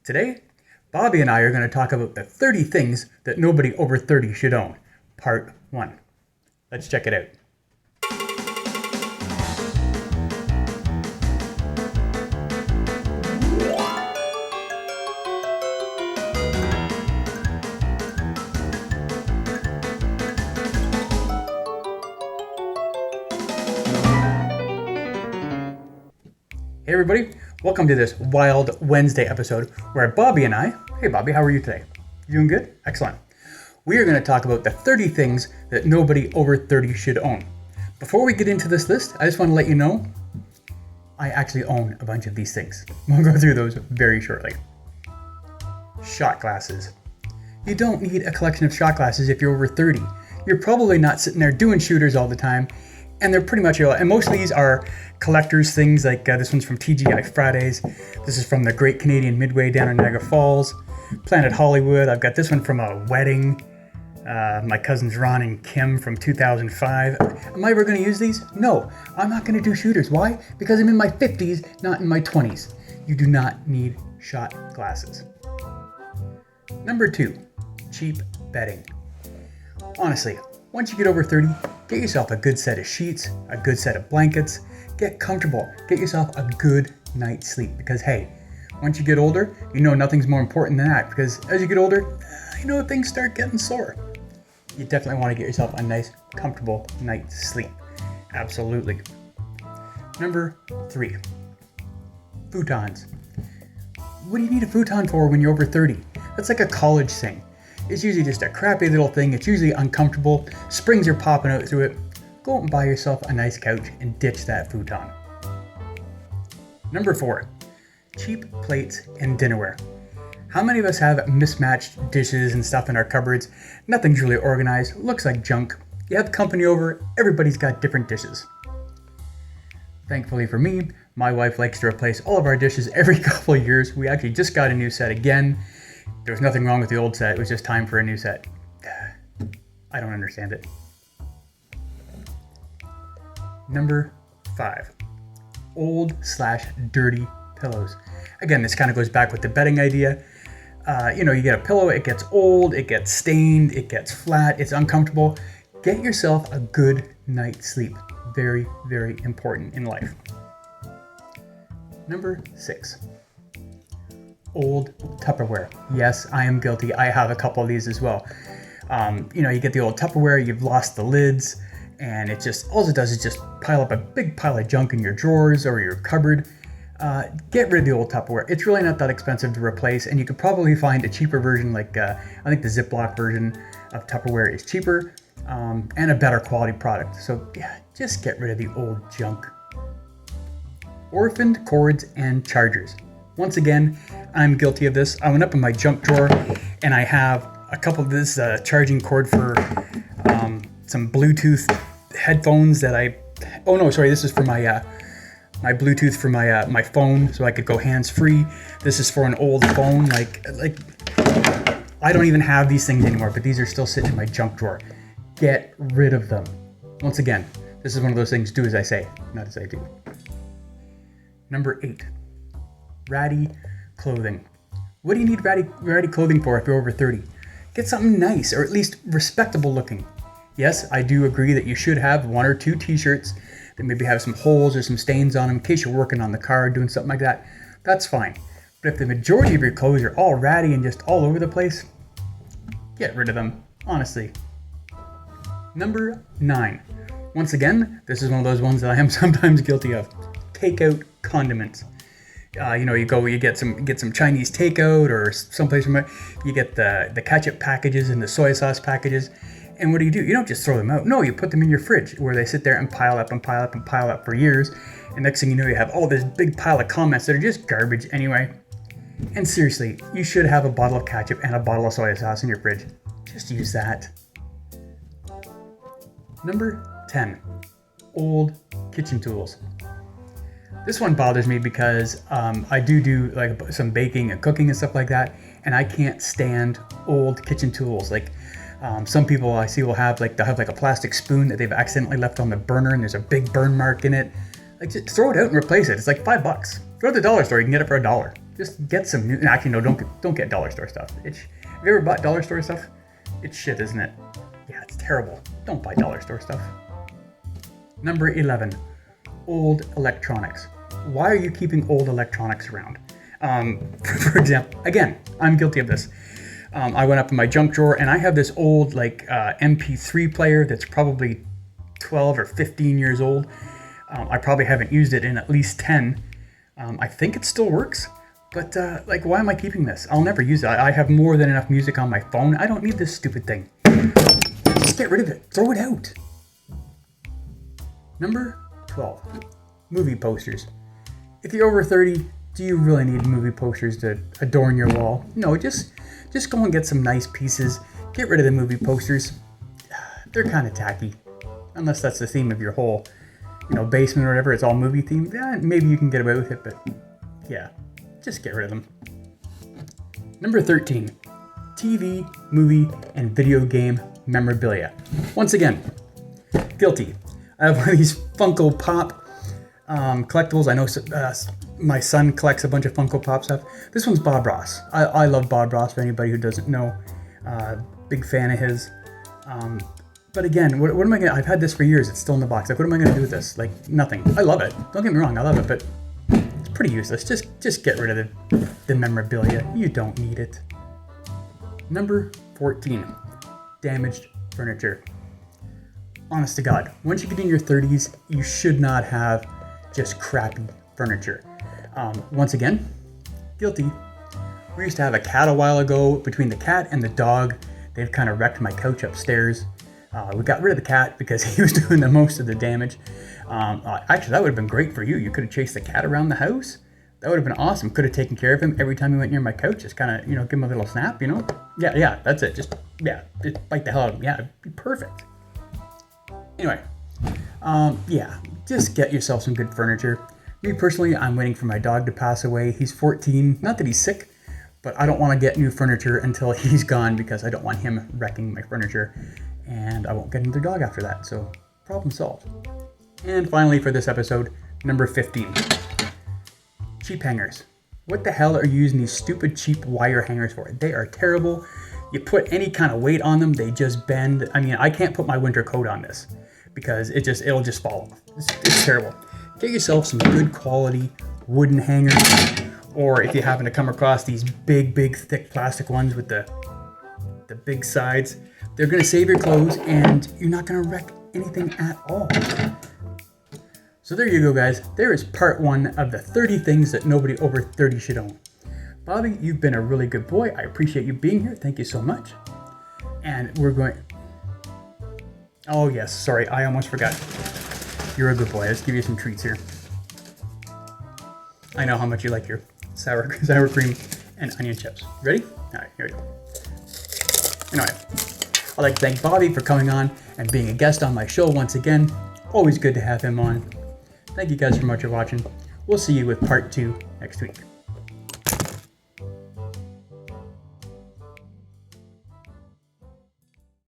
Today, Bobby and I are going to talk about the 30 things that nobody over 30 should own, part 1. Let's check it out. Hey everybody, welcome to this Wild Wednesday episode where Bobby and I, hey Bobby, how are you today? You doing good? Excellent. We are going to talk about the 30 things that nobody over 30 should own. Before we get into this list, I just want to let you know, I actually own a bunch of these things. We'll go through those very shortly. Shot glasses. You don't need a collection of shot glasses if you're over 30. You're probably not sitting there doing shooters all the time, and they're pretty much, and most of these are collectors things, like this one's from TGI Fridays. This is from the Great Canadian Midway down in Niagara Falls. Planet Hollywood. I've got this one from a wedding. My cousins Ron and Kim from 2005. Am I ever going to use these? No, I'm not going to do shooters. Why? Because I'm in my 50s, not in my 20s. You do not need shot glasses. Number 2, cheap bedding. Honestly, once you get over 30, get yourself a good set of sheets, a good set of blankets, get comfortable, get yourself a good night's sleep, because hey, once you get older, you know nothing's more important than that, because as you get older, things start getting sore. You definitely want to get yourself a nice, comfortable night's sleep. Absolutely. Number 3, futons. What do you need a futon for when you're over 30? That's like a college thing. It's usually just a crappy little thing. It's usually uncomfortable. Springs are popping out through it. Go out and buy yourself a nice couch and ditch that futon. Number 4, cheap plates and dinnerware. How many of us have mismatched dishes and stuff in our cupboards? Nothing's really organized, looks like junk. You have company over, everybody's got different dishes. Thankfully for me, my wife likes to replace all of our dishes every couple of years. We actually just got a new set again. There was nothing wrong with the old set, it was just time for a new set. I don't understand it. Number 5, old/dirty pillows. Again, this kind of goes back with the bedding idea. You get a pillow, it gets old, it gets stained, it gets flat, it's uncomfortable. Get yourself a good night's sleep. Very, very important in life. Number 6, old Tupperware. Yes, I am guilty. I have a couple of these as well. You get the old Tupperware, you've lost the lids, and all it does is just pile up a big pile of junk in your drawers or your cupboard. Get rid of the old Tupperware. It's really not that expensive to replace, and you could probably find a cheaper version, like I think the Ziploc version of Tupperware is cheaper and a better quality product. So yeah, just get rid of the old junk. Orphaned cords and chargers. Once again, I'm guilty of this. I went up in my junk drawer and I have a couple of this charging cord for some Bluetooth headphones that this is for my my Bluetooth for my phone, so I could go hands-free. This is for an old phone. Like I don't even have these things anymore, but these are still sitting in my junk drawer. Get rid of them. Once again, this is one of those things, do as I say, not as I do. Number 8, ratty clothing. What do you need ratty clothing for if you're over 30? Get something nice, or at least respectable looking. Yes, I do agree that you should have 1 or 2 t-shirts that maybe have some holes or some stains on them in case you're working on the car, doing something like that. That's fine. But if the majority of your clothes are all ratty and just all over the place, get rid of them, honestly. Number 9. Once again, this is one of those ones that I am sometimes guilty of. Takeout condiments. You get some Chinese takeout or someplace from it. You get the ketchup packages and the soy sauce packages. And what do? You don't just throw them out. No, you put them in your fridge where they sit there and pile up and pile up and pile up for years. And next thing you know, you have all this big pile of comments that are just garbage anyway. And seriously, you should have a bottle of ketchup and a bottle of soy sauce in your fridge. Just use that. Number 10, old kitchen tools. This one bothers me because I do like some baking and cooking and stuff like that, and I can't stand old kitchen tools. Like some people I see will have they'll have a plastic spoon that they've accidentally left on the burner and there's a big burn mark in it. Like, just throw it out and replace it. It's like $5. Go to the dollar store, you can get it for $1. Just get some new. Actually, no, don't get dollar store stuff. Have you ever bought dollar store stuff? It's shit, isn't it? Yeah, it's terrible. Don't buy dollar store stuff. Number 11, old electronics. Why are you keeping old electronics around? For example, again, I'm guilty of this. I went up in my junk drawer and I have this old MP3 player that's probably 12 or 15 years old. I probably haven't used it in at least 10. I think it still works, but why am I keeping this? I'll never use it. I have more than enough music on my phone. I don't need this stupid thing. Just get rid of it. Throw it out. Number 12, movie posters. If you're over 30, do you really need movie posters to adorn your wall? No, just go and get some nice pieces. Get rid of the movie posters. They're kind of tacky, unless that's the theme of your whole, basement or whatever. It's all movie themed. Yeah, maybe you can get away with it, but yeah, just get rid of them. Number 13, TV, movie, and video game memorabilia. Once again, guilty. I have one of these Funko Pop collectibles. I know my son collects a bunch of Funko Pop stuff. This one's Bob Ross. I love Bob Ross, for anybody who doesn't know. Big fan of his. But again, what am I going to... I've had this for years. It's still in the box. What am I going to do with this? Nothing. I love it. Don't get me wrong. I love it, but it's pretty useless. Just get rid of the memorabilia. You don't need it. Number 14, damaged furniture. Honest to God, once you get in your 30s, you should not have just crappy furniture. Once again, guilty. We used to have a cat a while ago. Between the cat and the dog, they've kind of wrecked my couch upstairs. We got rid of the cat because he was doing the most of the damage. Actually, that would have been great for you. You could have chased the cat around the house. That would have been awesome. Could have taken care of him every time he went near my couch. Just kind of, give him a little snap, Yeah, that's it. Just bite the hell out of him. Yeah, it'd be perfect. Anyway, just get yourself some good furniture. Me personally, I'm waiting for my dog to pass away. He's 14. Not that he's sick, but I don't want to get new furniture until he's gone because I don't want him wrecking my furniture. And I won't get another dog after that. So, problem solved. And finally for this episode, number 15. Cheap hangers. What the hell are you using these stupid cheap wire hangers for? They are terrible. You put any kind of weight on them, they just bend. I mean, I can't put my winter coat on this because it'll just fall off. It's terrible. Get yourself some good quality wooden hangers, or if you happen to come across these big, thick plastic ones with the big sides, they're gonna save your clothes and you're not gonna wreck anything at all. So there you go, guys. There is part 1 of the 30 things that nobody over 30 should own. Bobby, you've been a really good boy. I appreciate you being here. Thank you so much. And we're going... Oh, yes. Sorry, I almost forgot. You're a good boy. Let's give you some treats here. I know how much you like your sour cream and onion chips. Ready? All right, here we go. Anyway, I'd like to thank Bobby for coming on and being a guest on my show once again. Always good to have him on. Thank you guys so much for watching. We'll see you with part 2 next week.